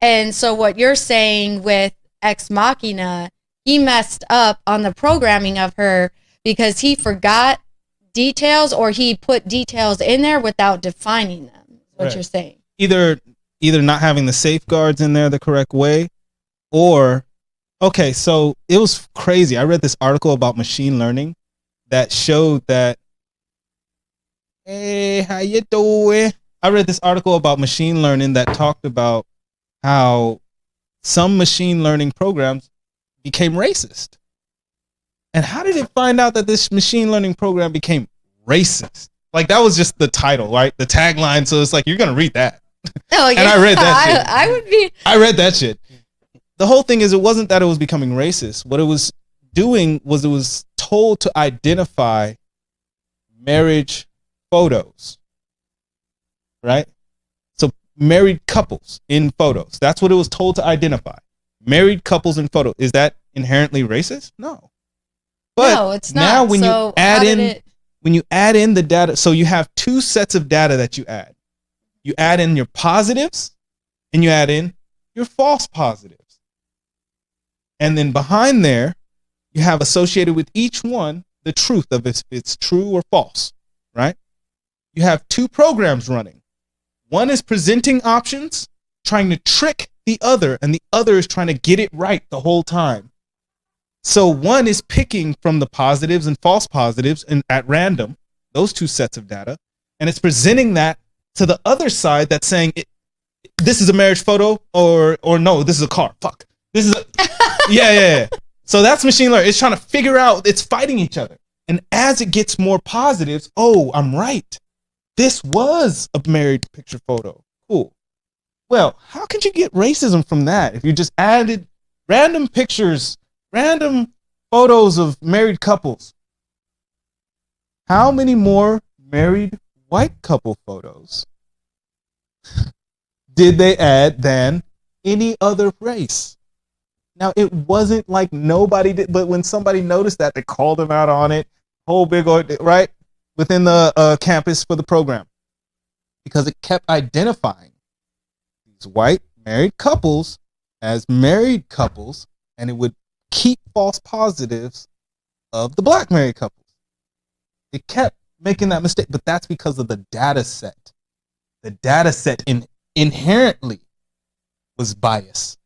And so what you're saying with Ex Machina, he messed up on the programming of her because he forgot details or he put details in there without defining them. What you're saying. Either not having the safeguards in there the correct way, or okay, so it was crazy. I read this article about machine learning that showed that, hey, how you doing? I read this article about machine learning that talked about how some machine learning programs became racist. And how did it find out that this machine learning program became racist? Like, that was just the title, right? The tagline. So it's like, you're going to read that. Oh, yeah. And I read that shit. I would be. I read that shit. The whole thing is, it wasn't that it was becoming racist. What it was doing was it was told to identify marriage photos, right? So married couples in photos. That's what it was told to identify. Married couples in photos. Is that inherently racist? No. But no, it's not. now when so you add in the data, so you have two sets of data that you add. You add in your positives and you add in your false positives. And then behind there, you have associated with each one the truth of if it's true or false, right? You have two programs running. One is presenting options, trying to trick the other, and the other is trying to get it right the whole time. So one is picking from the positives and false positives and at random, those two sets of data, and it's presenting that to the other side that's saying, this is a marriage photo, or no, this is a car. Fuck. This is a yeah. So that's machine learning. It's trying to figure out, it's fighting each other. And as it gets more positives, oh, I'm right. This was a married picture photo. Cool. Well, how could you get racism from that if you just added random pictures, random photos of married couples? How many more married white couple photos did they add than any other race? Now, it wasn't like nobody did, but when somebody noticed that, they called them out on it, whole big, right, within the campus for the program, because it kept identifying these white married couples as married couples, and it would keep false positives of the black married couples. It kept making that mistake, but that's because of the data set. The data set inherently was biased.